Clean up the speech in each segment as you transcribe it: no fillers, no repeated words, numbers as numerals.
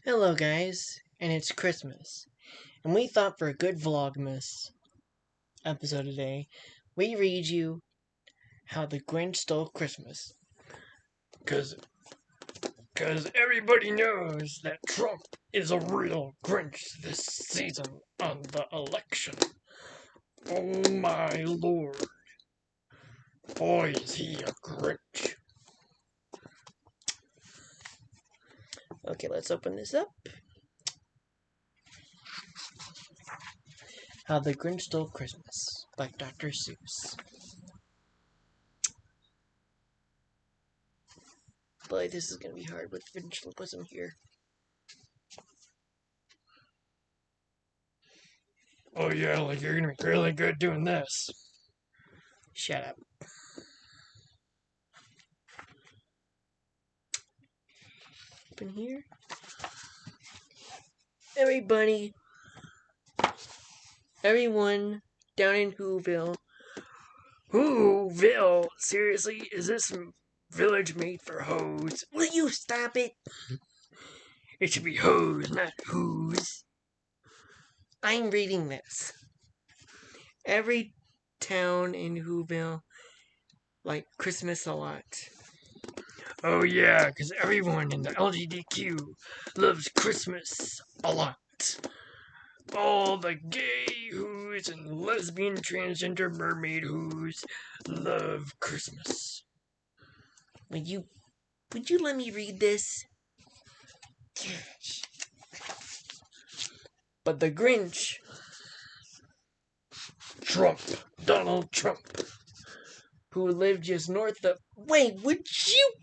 Hello guys, and it's Christmas, and we thought for a good Vlogmas episode today, we read you How the Grinch Stole Christmas. Cause everybody knows that Trump is a real Grinch this season on the election. Oh my lord. Boy, is he a Grinch. Okay, let's open this up. How the Grinch Stole Christmas by Dr. Seuss. Boy, this is gonna be hard with ventriloquism here. Oh yeah, like you're gonna be really good doing this. Shut up. Open here. Everyone down in Whoville. Whoville? Seriously? Is this village made for hoes? Will you stop it? It should be hoes, not who's. I'm reading this. Every town in Whoville like Christmas a lot. Oh yeah, because everyone in the LGBTQ loves Christmas a lot. All the gay who's and lesbian transgender mermaid who's love Christmas. Would you let me read this? But the Grinch, Trump, Donald Trump, who lived just north of... Wait, would you...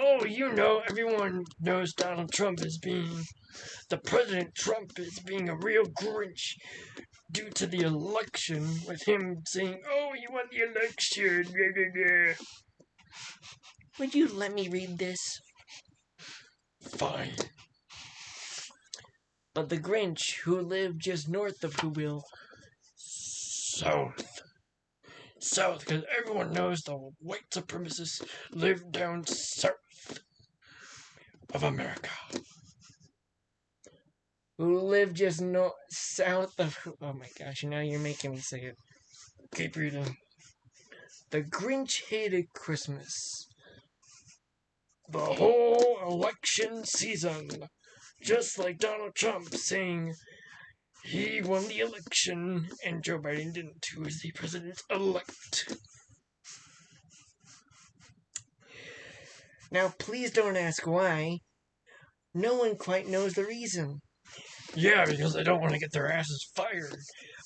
Oh, you know, everyone knows Donald Trump as being... The President Trump is being a real Grinch due to the election, with him saying, oh, you won the election, blah, blah, blah. Would you let me read this? Fine. But the Grinch, who lived just north of Whoville... South, because everyone knows the white supremacists live down south of America. Who lived just south of... Oh my gosh, now you're making me say it. Keep reading. The Grinch hated Christmas. The whole election season. Just like Donald Trump saying he won the election and Joe Biden didn't, who is the president-elect. Now, please don't ask why. No one quite knows the reason. Yeah, because they don't want to get their asses fired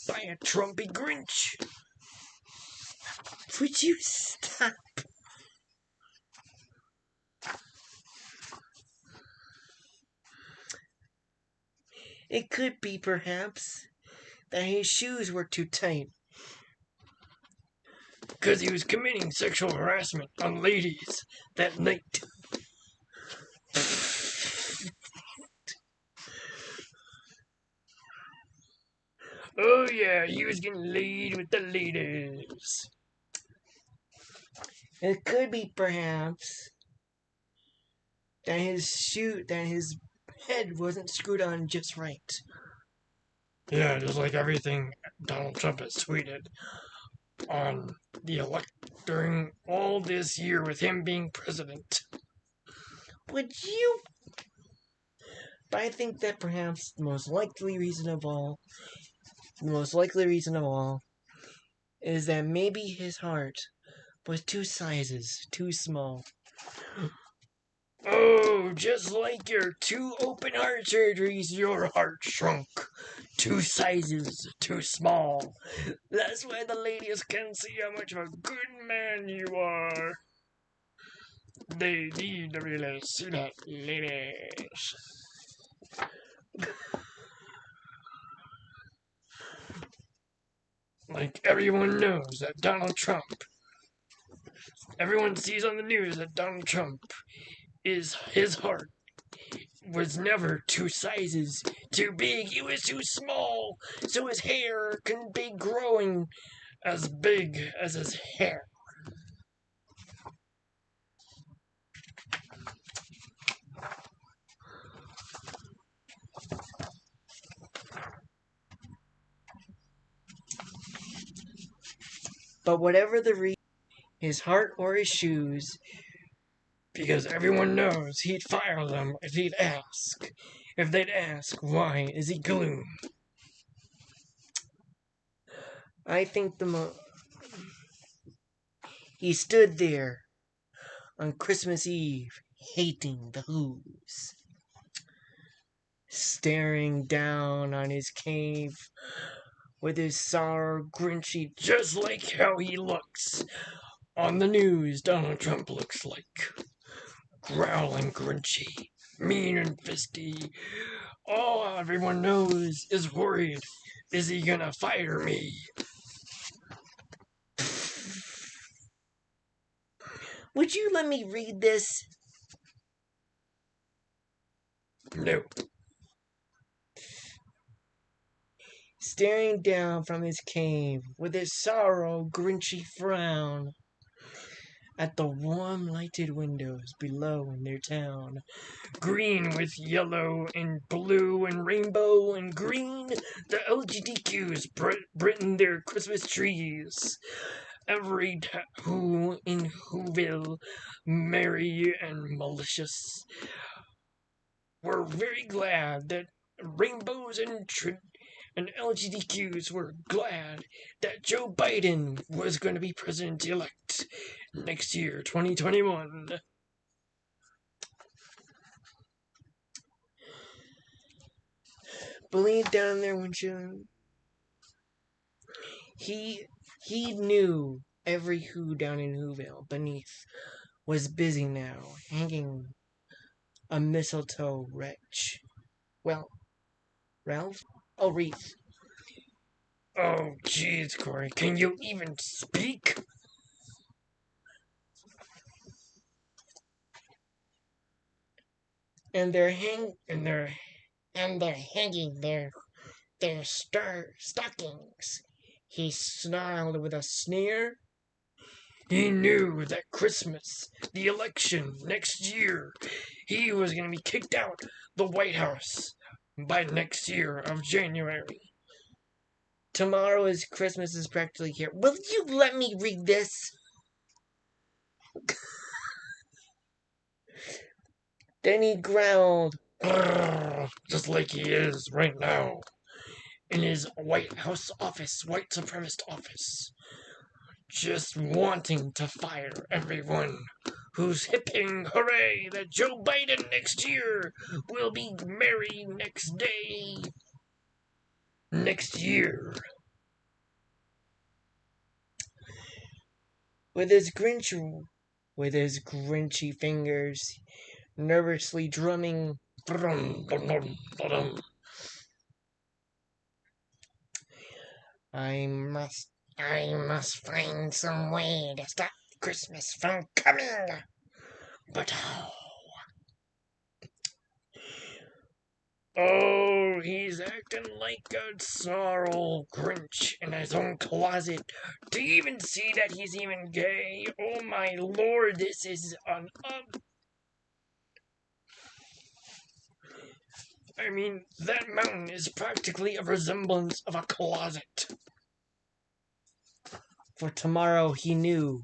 by a Trumpy Grinch. Would you stop? It could be, perhaps, that his shoes were too tight. Because he was committing sexual harassment on ladies that night. Oh yeah, he was getting laid with the ladies. It could be, perhaps, that his head wasn't screwed on just right. Yeah, just like everything Donald Trump has tweeted on the during all this year with him being president. Would you? But I think that perhaps the most likely reason of all is that maybe his heart was two sizes too small. Oh, just like your 2 open heart surgeries, your heart shrunk 2 sizes too small. That's why the ladies can see how much of a good man you are. They need to really see that, ladies. Like everyone knows that everyone sees on the news that Donald Trump his heart was never 2 sizes too big. It was too small, so his hair couldn't be growing as big as his hair. But whatever the reason, his heart or his shoes, because everyone knows he'd fire them if he'd ask. If they'd ask, why is he gloom? I think he stood there on Christmas Eve, hating the Who's, staring down on his cave with his sour, grinchy, just like how he looks on the news. Donald Trump looks like growling, grinchy, mean and fisty. All everyone knows is worried. Is he gonna fire me? Would you let me read this? No. Staring down from his cave with his sorrow, grinchy frown at the warm lighted windows below in their town. Green with yellow and blue and rainbow and green. The LGBTQs Britain their Christmas trees. Every who in Whoville, merry and malicious, were very glad that rainbows and LGBTQs were glad that Joe Biden was going to be president-elect next year, 2021. Believe down there when he knew every Who down in Whoville beneath was busy now, hanging a mistletoe wretch. Well, Ralph? Oh, wreath. Oh, jeez, Corey, can you even speak? And they're hanging their stockings. He snarled with a sneer. He knew that Christmas, the election next year, he was going to be kicked out the White House by next year of January. Tomorrow is Christmas is practically here. Will you let me read this? Then he growled, Just like he is right now in his White House office, white supremacist office, just wanting to fire everyone who's hipping hooray that Joe Biden next year will be merry next day. Next year. with his grinchy fingers, nervously drumming. Brum, brum, brum, brum. I must find some way to stop Christmas from coming. But how? Oh, he's acting like a sorrel Grinch in his own closet. Do you even see that he's even gay? Oh my lord, this is an I mean, that mountain is practically a resemblance of a closet. For tomorrow he knew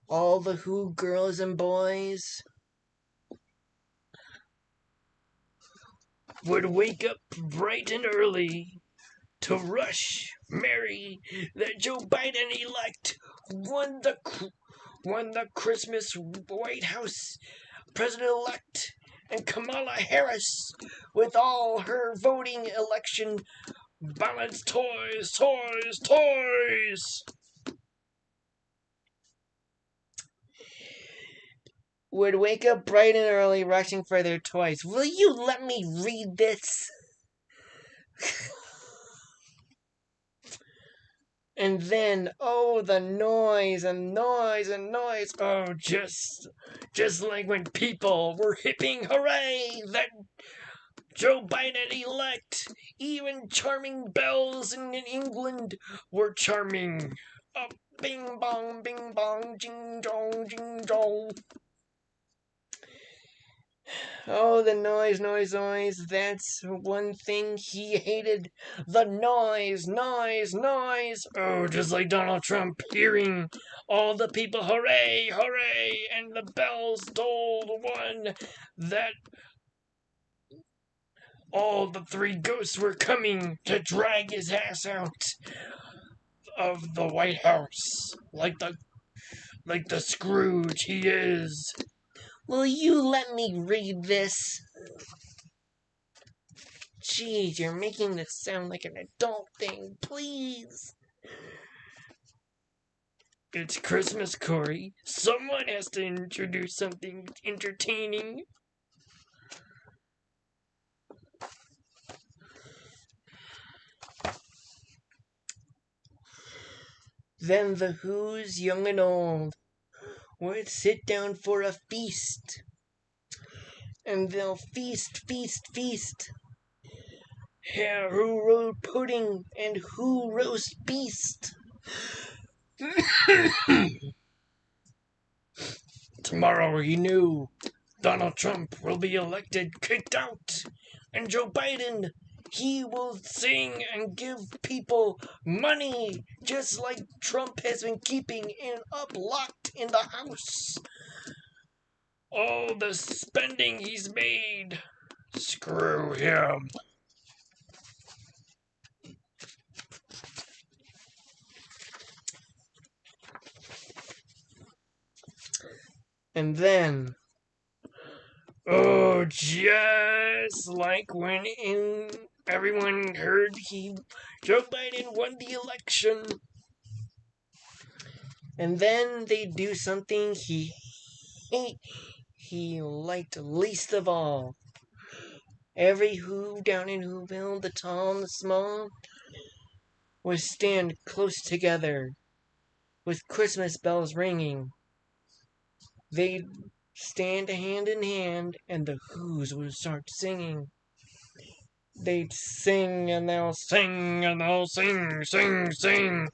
all the Who girls and boys would wake up bright and early to rush, merry, that Joe Biden elect won the Christmas White House president-elect, and Kamala Harris, with all her voting election ballots, toys. would wake up bright and early rushing for their toys. Will you let me read this? And then, oh, the noise and noise and noise. Oh, just like when people were hipping hooray that Joe Biden elect. Even charming bells in England were charming. Bing bong, jing jong, jing jong. Oh, the noise, noise, noise. That's one thing he hated. The noise, noise, noise. Oh, just like Donald Trump hearing all the people hooray, hooray, and the bells tolled one that all the three ghosts were coming to drag his ass out of the White House, like the Scrooge he is. Will you let me read this? Jeez, you're making this sound like an adult thing. Please. It's Christmas, Corey. Someone has to introduce something entertaining. Then the Who's, young and old, would sit down for a feast. And they'll feast, feast, feast. Yeah, who wrote pudding and who roast beast? Tomorrow, he knew, Donald Trump will be elected, kicked out, and Joe Biden, He will sing and give people money, just like Trump has been keeping up locked in the house. all the spending he's made. Screw him. And then, Oh, just like when everyone heard Joe Biden won the election. and then they do something he liked least of all. Every Who down in Whoville, the tall and the small, would stand close together, with Christmas bells ringing. They'd stand hand in hand, and the Who's would start singing. They'd sing and they'll Sing and they'll sing, sing, sing.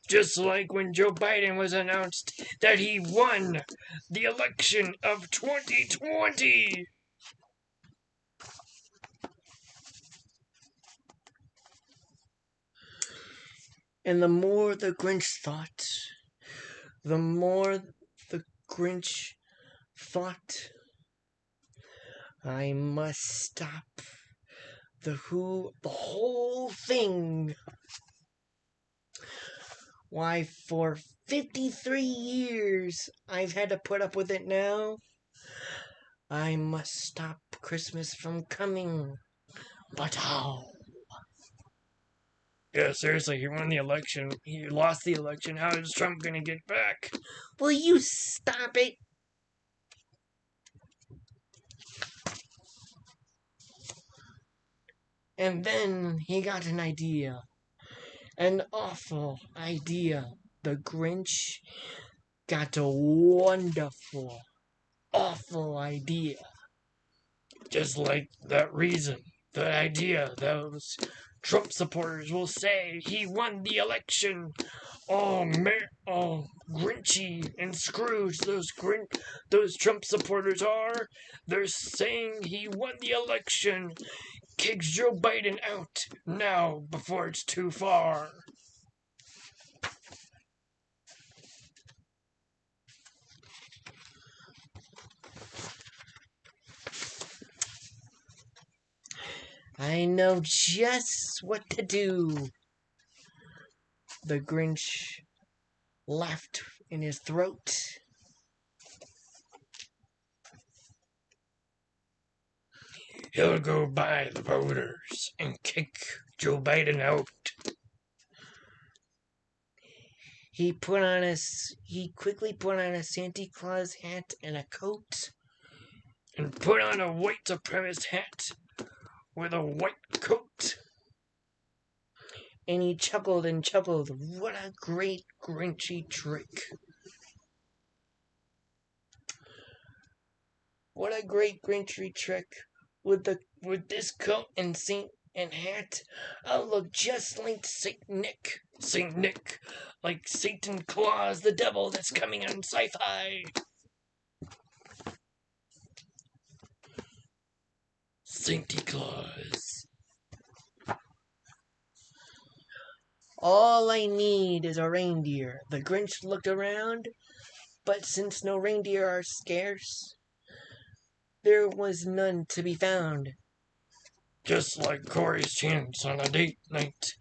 Just like when Joe Biden was announced that he won the election of 2020. And the more the Grinch thought, the more the Grinch thought, I must stop the whole thing. Why, for 53 years I've had to put up with it now. I must stop Christmas from coming. But how? Yeah, seriously, he won the election. He lost the election. How is Trump gonna get back? Will you stop it? And then he got an idea. An awful idea. The Grinch got a wonderful, awful idea. Just like that reason, that idea, those Trump supporters will say he won the election. All Grinchy and Scrooge, those Trump supporters are. They're saying he won the election. Kicks Joe Biden out now before it's too far. I know just what to do. The Grinch laughed in his throat. He'll go by the voters and kick Joe Biden out. He quickly put on a Santa Claus hat and a coat. And put on a white supremacist hat with a white coat. And he chuckled and chuckled. What a great Grinchy trick. What a great Grinchy trick. With this coat and hat, I'll look just like Saint Nick. Saint Nick, like Satan Claus, the devil that's coming on sci-fi. Santa Claus. All I need is a reindeer. The Grinch looked around, but since no reindeer are scarce, there was none to be found. Just like Corey's chance on a date night,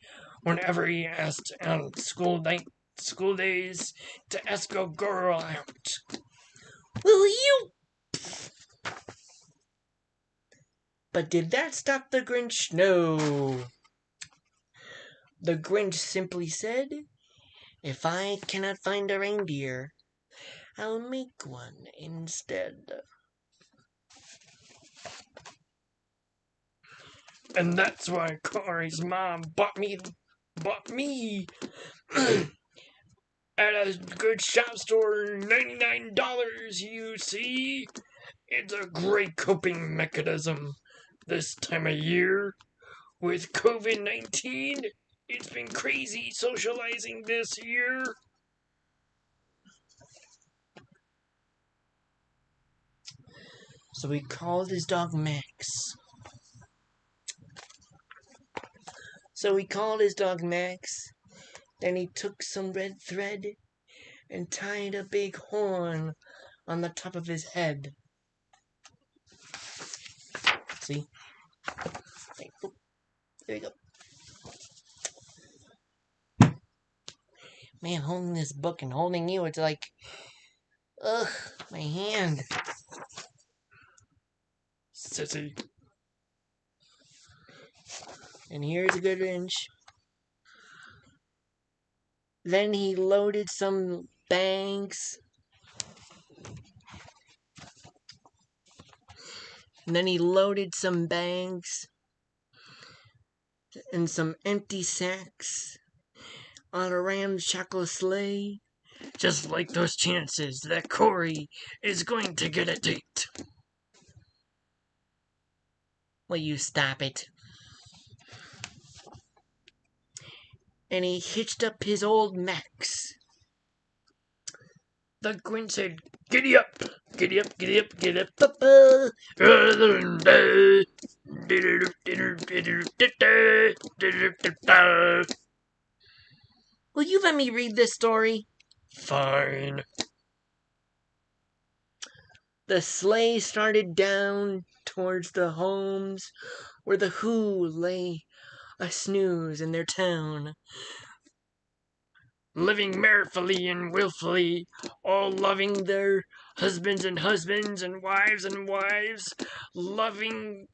whenever he asked on school days to ask a girl out. Will you? But did that stop the Grinch? No. The Grinch simply said, if I cannot find a reindeer, I'll make one instead. And that's why Corey's mom bought me at a good shop store $99, you see? It's a great coping mechanism this time of year. With COVID-19, it's been crazy socializing this year. So he called his dog Max. Then he took some red thread and tied a big horn on the top of his head. See? There you go. Man, holding this book and holding you, it's like, ugh, my hand. Sissy. And here's a good Grinch. Then he loaded some banks. And some empty sacks on a ramshackle sleigh. Just like those chances that Corey is going to get a date. Will you stop it? And he hitched up his old Max. The Grinch said, "Giddy up, giddy up, giddy up, giddy up, Papa. Will you let me read this story? Fine." The sleigh started down towards the homes where the Who lay a snooze in their town. Living merrily and willfully, all loving their husbands and wives, loving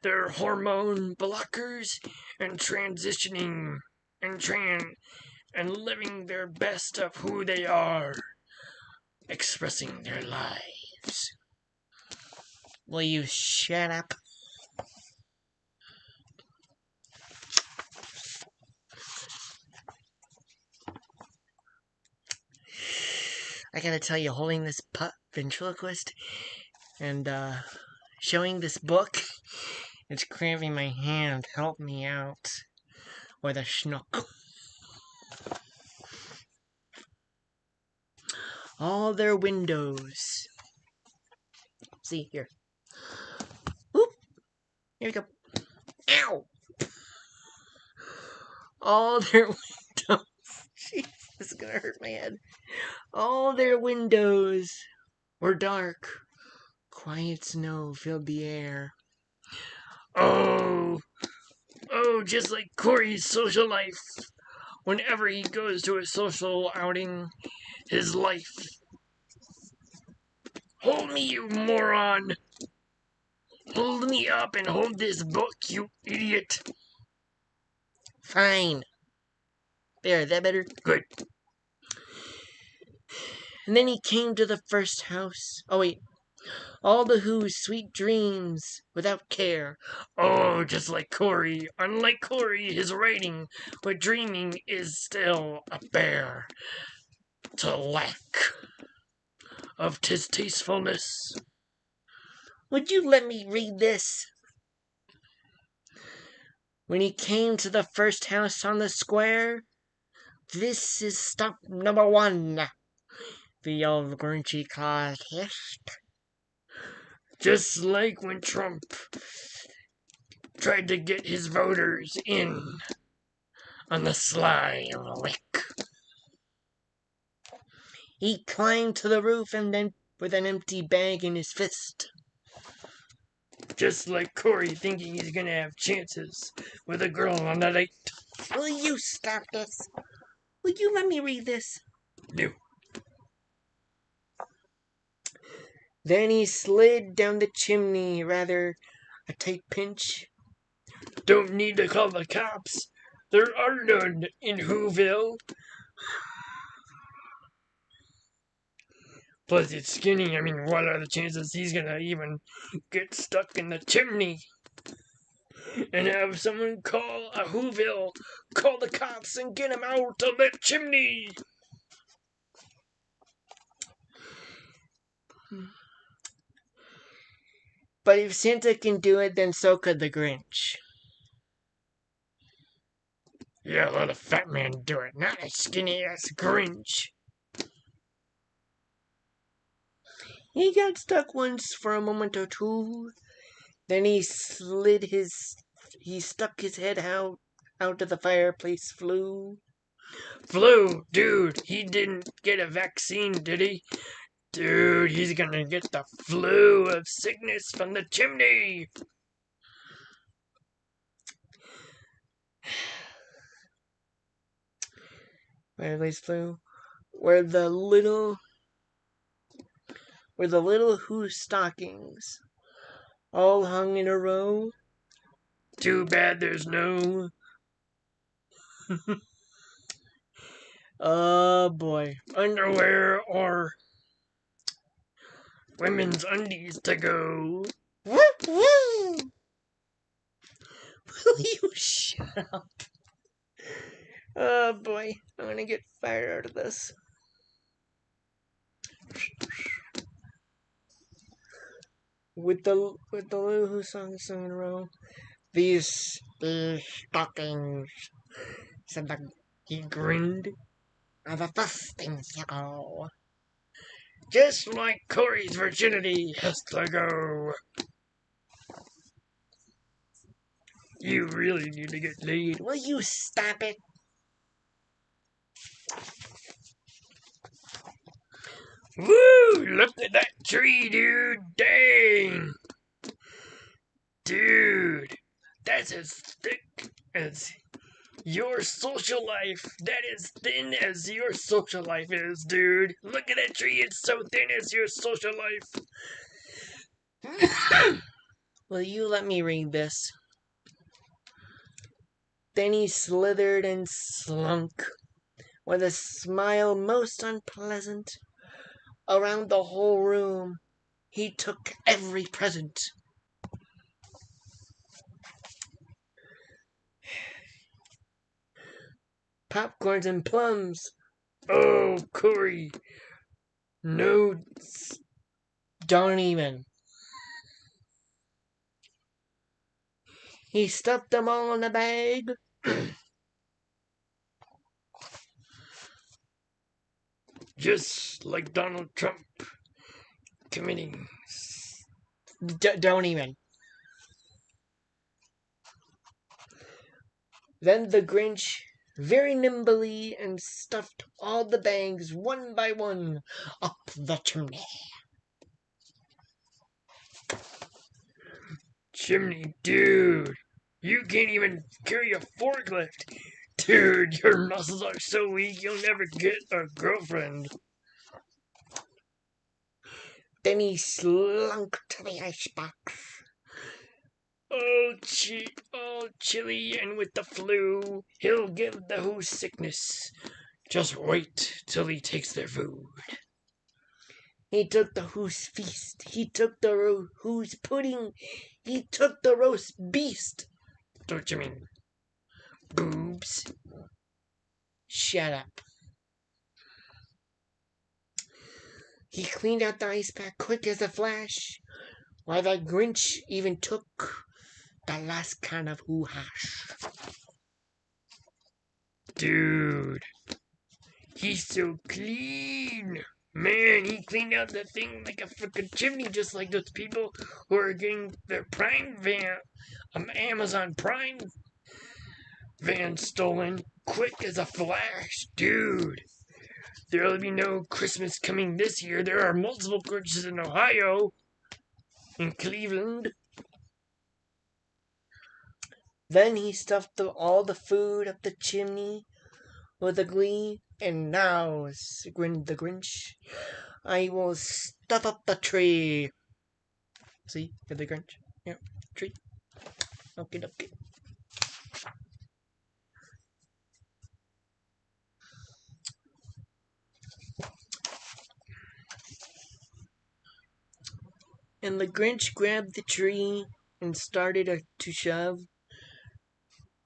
their hormone blockers and transitioning and living their best of who they are, expressing their lives. Will you shut up? I gotta tell you, holding this ventriloquist and showing this book, it's cramping my hand. Help me out with a schnook. All their windows. See, here. Whoop. Here we go. Ow! All their windows. Jeez, this is gonna hurt my head. All their windows were dark. Quiet snow filled the air. Oh, just like Corey's social life. Whenever he goes to a social outing, his life. Hold me, you moron! Hold me up and hold this book, you idiot! Fine. There, is that better? Good. And then he came to the first house. Oh, wait. All the Who's sweet dreams without care. Oh, just like Corey. Unlike Corey, his writing, but dreaming is still a bear. To lack of tastefulness. Would you let me read this? When he came to the first house on the square, this is stop number 1. The old Grinchy Claus hissed. Just like when Trump tried to get his voters in on the sly of a lick. He climbed to the roof and then with an empty bag in his fist. Just like Corey thinking he's gonna have chances with a girl on the date. Will you stop this? Will you let me read this? No. Then he slid down the chimney, rather a tight pinch. Don't need to call the cops. There are none in Whoville. Plus, it's skinny. I mean, what are the chances he's gonna even get stuck in the chimney? And have someone call a Whoville, call the cops and get him out of the chimney! But if Santa can do it, then so could the Grinch. Yeah, let a fat man do it, not a skinny ass Grinch. He got stuck once for a moment or two. Then he stuck his head out of the fireplace flue. Flu, dude, he didn't get a vaccine, did he? Dude, he's gonna get the flu of sickness from the chimney. Fireplace flue. Where the little Who stockings all hung in a row. Too bad there's no Oh boy. underwear or women's undies to go. Woo woo! Will you shut up? Oh boy, I'm gonna get fired out of this. With the Little Who songs in a row. These stockings, said he grinned, are the first things to go. Just like Corey's virginity has to go. You really need to get laid. Will you stop it? Woo! Look at that tree, dude. Dang. Dude, that's as thick as your social life. That is thin as your social life is, dude. Look at that tree. It's so thin as your social life. Will you let me read this? Then he slithered and slunk, with a smile most unpleasant, around the whole room. He took every present. Popcorns and plums. Oh, Corey. No. Don't even. He stuffed them all in a bag. Just like Donald Trump committing. Don't even. Then the Grinch, very nimbly, and stuffed all the bags one by one up the chimney. Chimney, dude. You can't even carry a forklift. Dude, your muscles are so weak you'll never get a girlfriend. Then he slunk to the icebox. Oh, chilly and with the flu, he'll give the Who sickness. Just wait till he takes their food. He took the Who's feast. He took the Who's pudding. He took the roast beast. Don't you mean boobs? Shut up. He cleaned out the ice pack quick as a flash, while the Grinch even took the last can of Who hash. Dude, he's so clean. Man, he cleaned out the thing like a freaking chimney, just like those people who are getting their Prime van, Amazon Prime van stolen quick as a flash. Dude, there'll be no Christmas coming this year. There are multiple Christmases in Ohio, in Cleveland. Then he stuffed all the food up the chimney with a glee, and now, grinned the Grinch, I will stuff up the tree. See, get the Grinch? Yeah, tree. Okay, okay. And the Grinch grabbed the tree and started to shove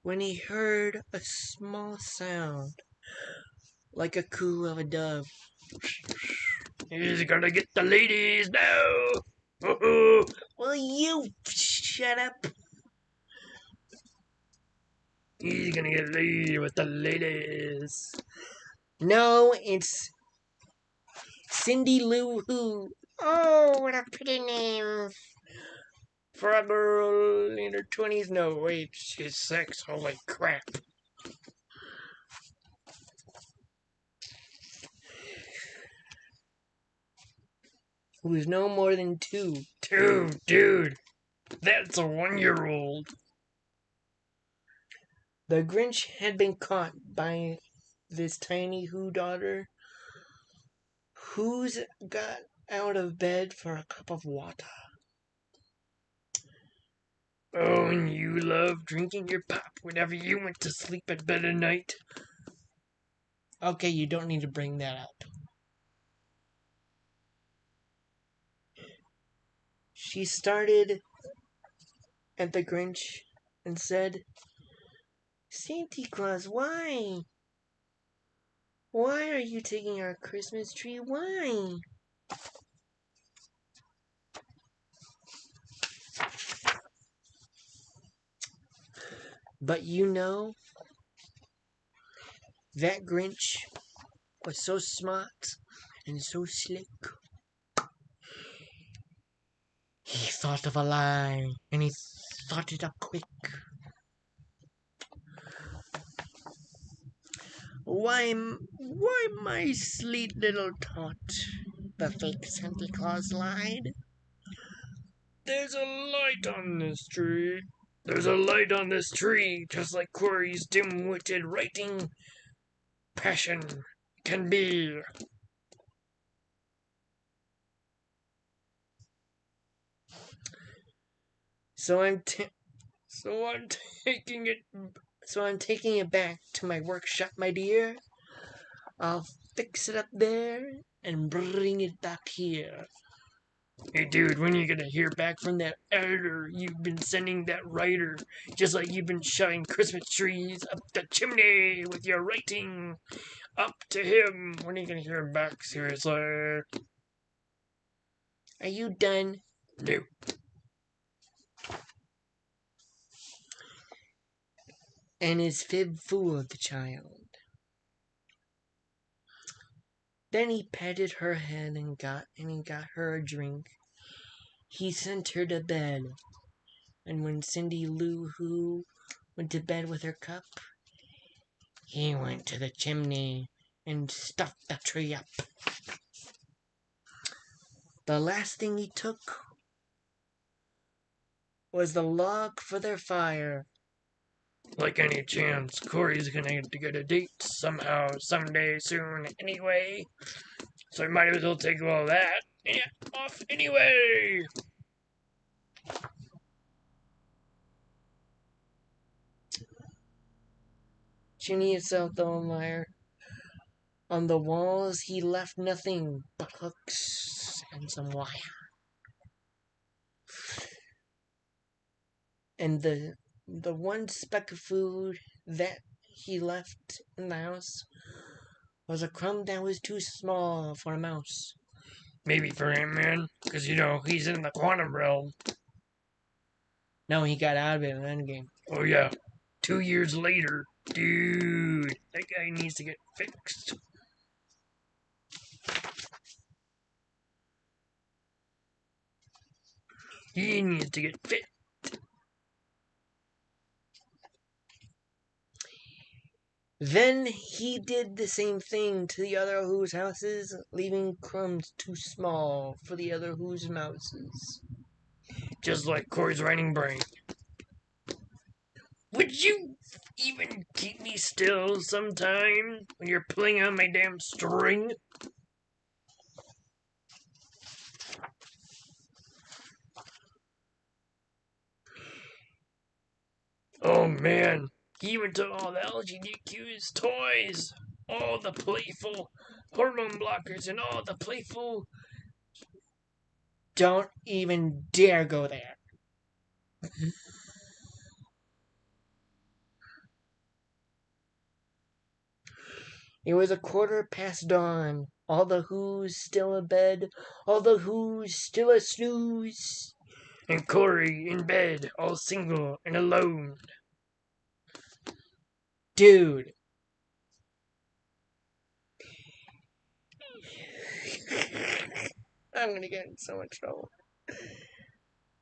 when he heard a small sound like a coo of a dove. He's gonna get the ladies now. Will you shut up? He's gonna get laid with the ladies. No, it's Cindy Lou Who. Oh, what a pretty name for a girl in her 20s. No, wait, she's 6. Holy crap. Who's no more than 2. Dude, that's a 1-year-old. The Grinch had been caught by this tiny Who daughter who's got out of bed for a cup of water. Oh, and you love drinking your pop whenever you went to sleep at bed at night. Okay, you don't need to bring that up. She started at the Grinch and said, Santa Claus, why? Why are you taking our Christmas tree? Why? But you know, that Grinch was so smart and so slick. He thought of a lie, and he thought it up quick. Why, my sweet little tot? The fake Santa Claus lied. There's a light on this tree. There's a light on this tree, just like Corey's dim-witted writing passion can be. So I'm taking it back to my workshop, my dear. I'll fix it up there and bring it back here. Hey, dude, when are you gonna hear back from that editor you've been sending that writer? Just like you've been shoving Christmas trees up the chimney with your writing up to him. When are you gonna hear him back? Seriously? Are you done? No. And his fib fooled the child. Then he patted her head and he got her a drink. He sent her to bed. And when Cindy Lou Who went to bed with her cup, he went to the chimney and stuffed the tree up. The last thing he took was the log for their fire. Like any chance, Corey's gonna get a date somehow, someday, soon, anyway. So I might as well take all that and off anyway. Chimney itself, though, liar. On the walls, he left nothing but hooks and some wire. And the one speck of food that he left in the house was a crumb that was too small for a mouse. Maybe for Ant-Man, because, he's in the quantum realm. No, he got out of it in Endgame. Oh, yeah. 2 years later. Dude, that guy needs to get fixed. He needs to get fit. Then he did the same thing to the other Who's houses, leaving crumbs too small for the other Who's mouses. Just like Corey's writing brain. Would you even keep me still sometime when you're pulling on my damn string? Oh man, he even took all the LGBTQ's toys, all the playful hormone blockers, and all the playful. Don't even dare go there. It was dawn. All the Who's still in bed. All the Who's still a snooze. And Corey in bed, all single and alone. Dude. I'm gonna get in so much trouble.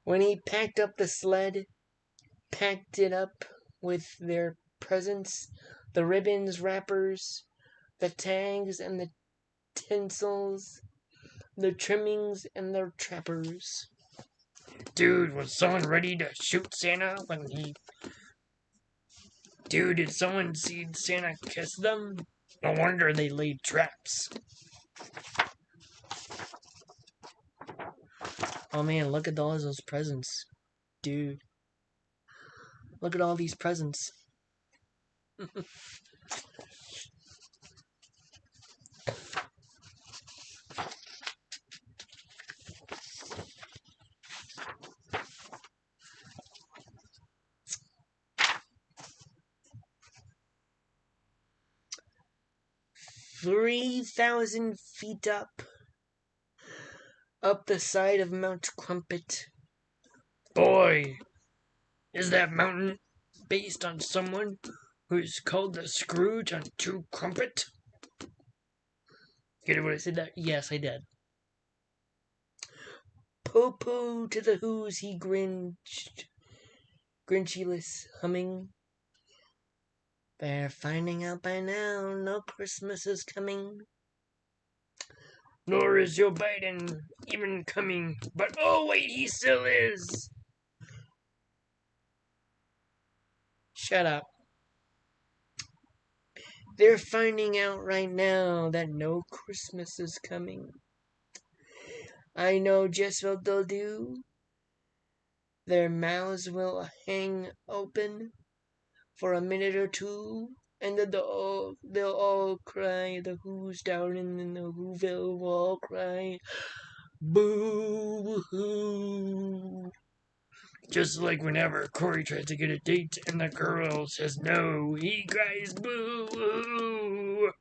When he packed up the sled, packed it up with their presents, the ribbons, wrappers, the tags, and the tinsels, the trimmings, and the trappers. Dude, was someone ready to shoot Santa when he. Dude, did someone see Santa kiss them? No wonder they laid traps. Oh man, look at all those presents. Dude. Look at all these presents. 3,000 feet up the side of Mount Crumpet. Boy, is that mountain based on someone who's called the Scrooge on Two Crumpet? Get what I said that? Yes, I did. Poo-poo to the Who's he grinched. Grinchyless humming. They're finding out by now no Christmas is coming. Nor is Joe Biden even coming. But oh wait, he still is. Shut up. They're finding out right now that no Christmas is coming. I know just what they'll do. Their mouths will hang open for a minute or two, and then they'll all cry. The Who's down in the Whoville will all cry, boo-hoo. Just like whenever Corey tries to get a date and the girl says no, he cries boo-hoo.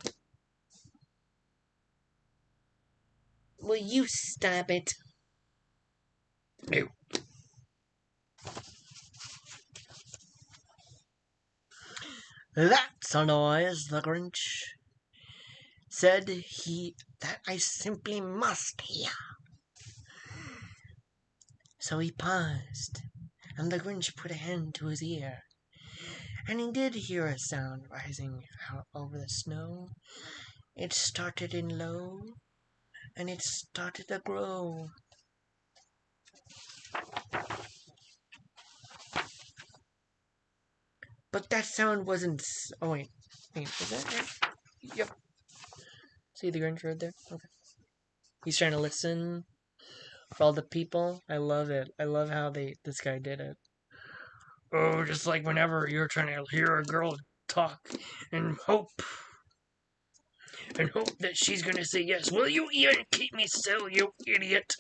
Will you stop it? No. That's a noise, the Grinch said that I simply must hear. So he paused, and the Grinch put a hand to his ear, and he did hear a sound rising out over the snow. It started in low, and it started to grow. But that sound wasn't. Oh wait, is that right? Yep. See the Grinch right there? Okay. He's trying to listen for all the people. I love it. I love how this guy did it. Oh, just like whenever you're trying to hear a girl talk and hope that she's gonna say yes. Will you even keep me still, you idiot?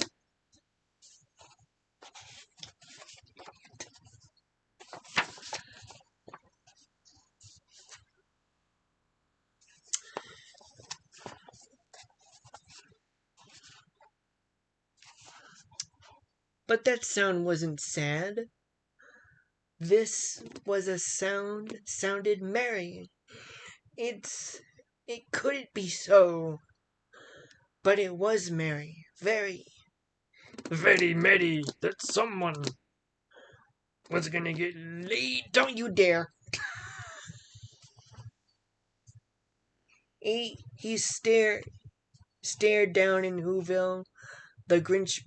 But that sound wasn't sad. This was a sounded merry. It couldn't be so, but it was merry, very. very merry that someone was gonna get laid. Don't you dare. He stared down in Whoville. The Grinch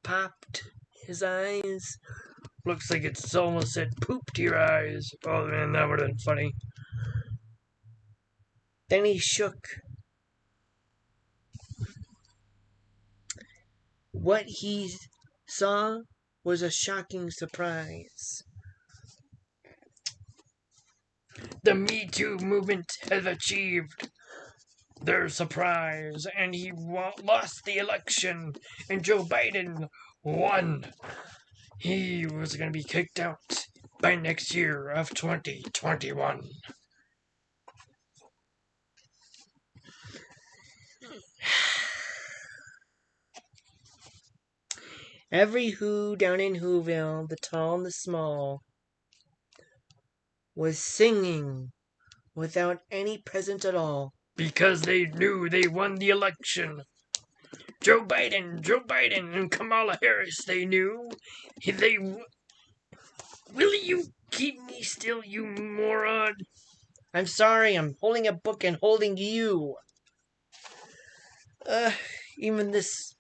popped his eyes. Looks like it's almost said poop to your eyes. Oh man, that would have been funny. Then he shook. What he saw was a shocking surprise. The Me Too movement has achieved their surprise, and he lost the election, and Joe Biden won. He was going to be kicked out by next year of 2021. Every Who down in Whoville, the tall and the small, was singing without any present at all. Because they knew they won the election. Joe Biden, and Kamala Harris, they knew. They. Will you keep me still, you moron? I'm sorry, I'm holding a book and holding you. Even this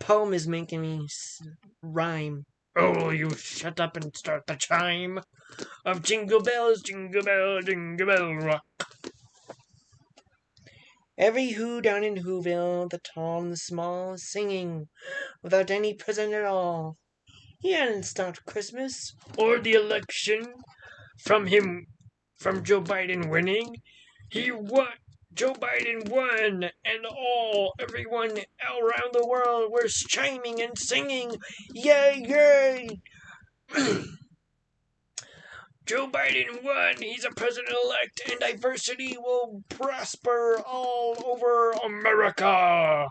poem is making me rhyme. Oh, will you shut up and start the chime of Jingle Bells, Jingle Bell, Jingle Bell Rock. Every Who down in Whoville, the tall and the small, singing without any present at all. He hadn't stopped Christmas or the election from Joe Biden winning. He won. Joe Biden won, and everyone around the world was chiming and singing, "Yay, yay!" Joe Biden won. He's a president-elect, and diversity will prosper all over America.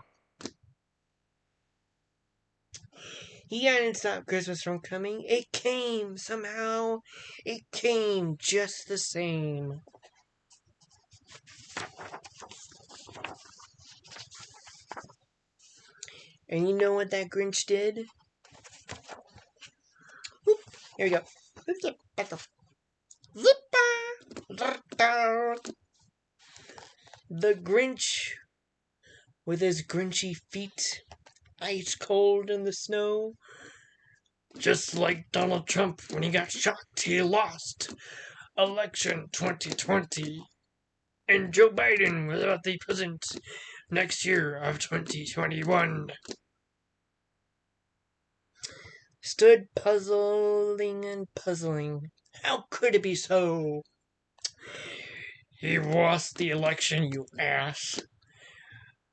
He hadn't stopped Christmas from coming. It came somehow. It came just the same. And you know what that Grinch did? Oop, here we go. The Grinch, with his Grinchy feet, ice cold in the snow. Just like Donald Trump when he got shocked, he lost election 2020. And Joe Biden was about the president next year of 2021. Stood puzzling and puzzling. How could it be so? He lost the election, you ass.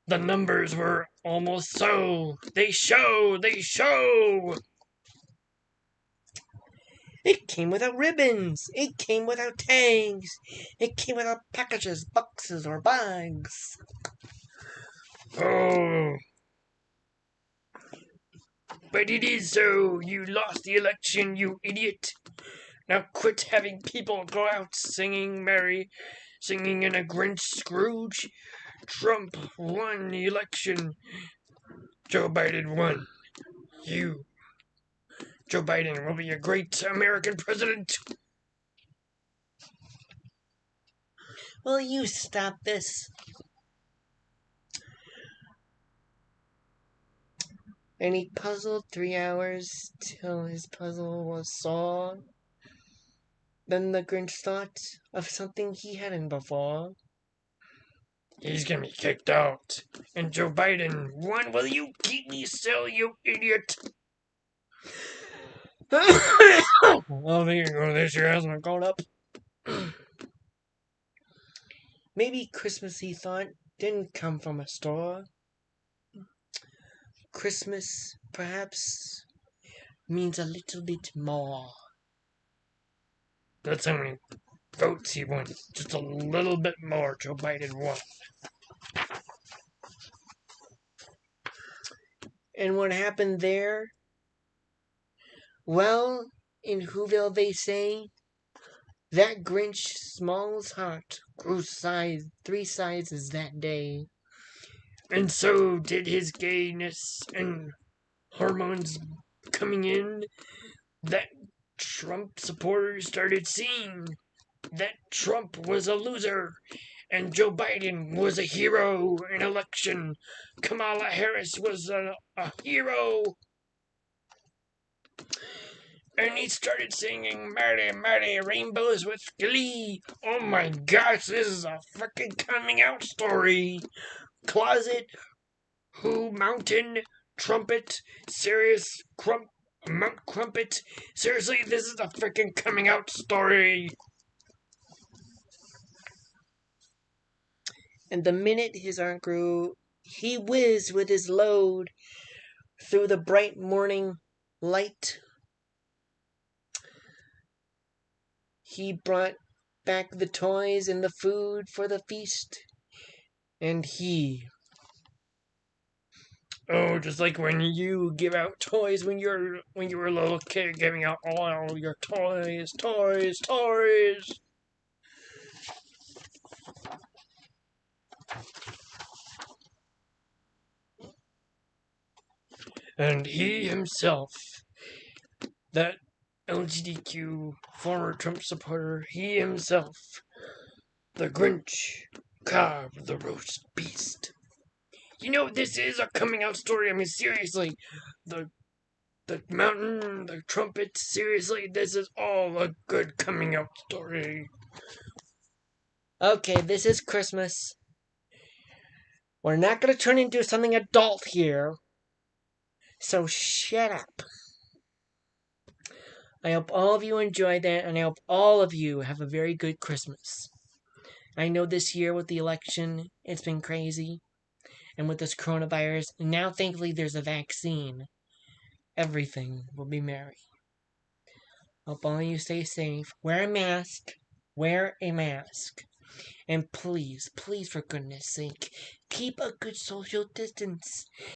The numbers were almost so. They show. It came without ribbons. It came without tags. It came without packages, boxes, or bags. Oh. But it is so. You lost the election, you idiot. Now quit having people go out singing in a Grinch Scrooge. Trump won the election. Joe Biden won. Joe Biden will be a great American president. Will you stop this? And he puzzled 3 hours till his puzzle was solved. Then the Grinch thought of something he hadn't before. He's gonna be kicked out. And Joe Biden won. Will you keep me still, you idiot? Oh, there you go. This year hasn't gone up. Maybe Christmas, he thought, didn't come from a store. Christmas, perhaps, means a little bit more. That's how many votes he won. Just a little bit more. Joe Biden won. And what happened there? Well, in Whoville they say, that Grinch Small's heart grew 3 sizes that day. And so did his gayness and hormones coming in, that Trump supporters started seeing that Trump was a loser and Joe Biden was a hero in election. Kamala Harris was a hero. And he started singing Marty, Marty, Rainbows with Glee. Oh my gosh, this is a freaking coming out story. Closet, Who, Mountain, Trumpet, Serious, Mount Crumpet. Seriously, this is a freaking coming out story. And the minute his arm grew, he whizzed with his load through the bright morning light. He brought back the toys and the food for the feast. And he. Oh, just like when you give out toys when you were a little kid, giving out all your toys, toys, toys. And he himself, that LGBTQ former Trump supporter, he himself, the Grinch, carved the roast beast. You know, this is a coming out story. I mean, seriously, the mountain, the trumpet. Seriously, this is all a good coming out story. Okay, this is Christmas. We're not going to turn into something adult here. So shut up. I hope all of you enjoyed that, and I hope all of you have a very good Christmas. I know this year with the election, it's been crazy. And with this coronavirus, and now thankfully there's a vaccine. Everything will be merry. Hope all of you stay safe. Wear a mask. Wear a mask. And please, please, for goodness sake, keep a good social distance.